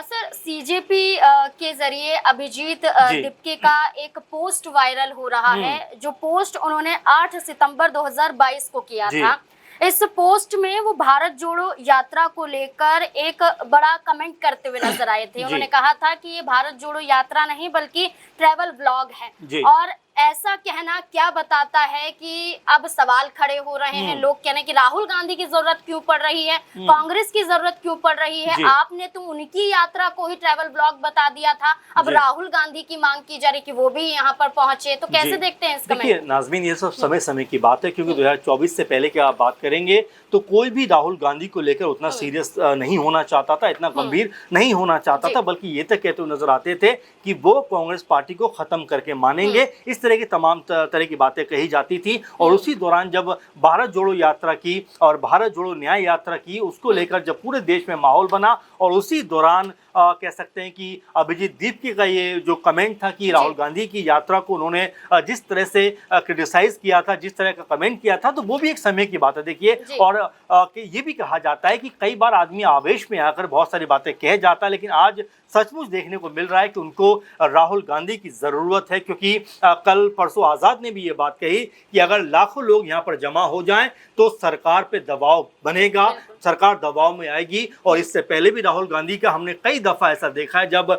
Sir CJP के जरिए अभिजीत जी। दिप्के का एक पोस्ट वायरल हो रहा है, जो पोस्ट उन्होंने 8 सितंबर 2022 को किया जी। था। इस पोस्ट में वो भारत जोड़ो यात्रा को लेकर एक बड़ा कमेंट करते हुए नजर आए थे। जी। उन्होंने कहा था कि ये भारत जोड़ो यात्रा नहीं बल्कि ट्रैवल व्लॉग है। जी। और ऐसा कहना क्या बताता है कि अब सवाल खड़े हो रहे हैं, लोग कह रहे हैं कि राहुल गांधी की जरूरत क्यों पड़ रही है, कांग्रेस की जरूरत क्यों पड़ रही है। जी। आपने तो उनकी यात्रा को ही ट्रैवल ब्लॉग बता दिया था, अब जी। राहुल गांधी की मांग की जा रही कि वो भी यहाँ पर पहुंचे, तो कैसे जी। देखते हैं इस देखिए कमेंट? नाज़मीन, ये सब समय समय की बात है, क्योंकि 2024 से पहले की आप बात करेंगे तो कोई भी राहुल गांधी को लेकर उतना सीरियस नहीं होना चाहता था, इतना गंभीर नहीं होना चाहता था, बल्कि ये तक कहते हुए नजर आते थे कि वो कांग्रेस पार्टी को खत्म करके मानेंगे। इस तरह की तमाम तरह की बातें कही जाती थी। और उसी दौरान जब भारत जोड़ो यात्रा की और भारत जोड़ो न्याय यात्रा की, उसको लेकर जब पूरे देश में माहौल बना, और उसी दौरान कह सकते हैं कि अभिजीत दीपके का ये जो कमेंट था कि राहुल गांधी की यात्रा को उन्होंने जिस तरह से क्रिटिसाइज किया था, जिस तरह का कमेंट किया था, तो वो भी एक समय की बात है। देखिए, और ये भी कहा जाता है कि कई बार आदमी आवेश में आकर बहुत सारी बातें कह जाता है, लेकिन आज सचमुच देखने को मिल रहा है कि उनको राहुल गांधी की ज़रूरत है। क्योंकि कल परसों आज़ाद ने भी ये बात कही कि अगर लाखों लोग यहाँ पर जमा हो जाएं तो सरकार पे दबाव बनेगा, सरकार दबाव में आएगी। और इससे पहले भी राहुल गांधी का हमने कई दफ़ा ऐसा देखा है, जब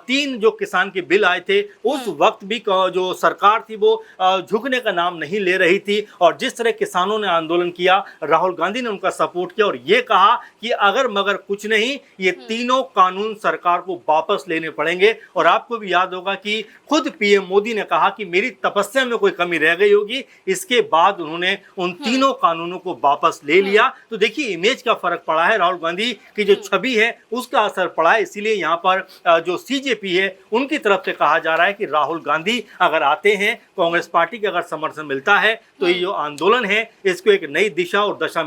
3 जो किसान के बिल आए थे, उस वक्त भी जो सरकार थी वो झुकने का नाम नहीं ले रही थी। और जिस तरह किसानों ने आंदोलन किया, राहुल गांधी ने उनका सपोर्ट किया और ये कहा कि अगर मगर कुछ नहीं, ये तीनों कानून सरकार को वापस लेने पड़ेंगे। और आपको भी याद होगा कि खुद पीएम मोदी ने कहा कि मेरी तपस्या में कोई कमी रह गई होगी, इसके बाद उन्होंने उन तीनों कानूनों को वापस ले लिया। तो देखिए, इमेज का फर्क पड़ा है, राहुल गांधी की जो छवि है उसका असर पड़ा है। इसीलिए यहाँ पर जो सीजेपी है उनकी तरफ से कहा जा रहा है कि राहुल गांधी अगर आते हैं, कांग्रेस पार्टी का अगर समर्थन मिलता है, तो ये जो आंदोलन है इसको एक नई दिशा और दशा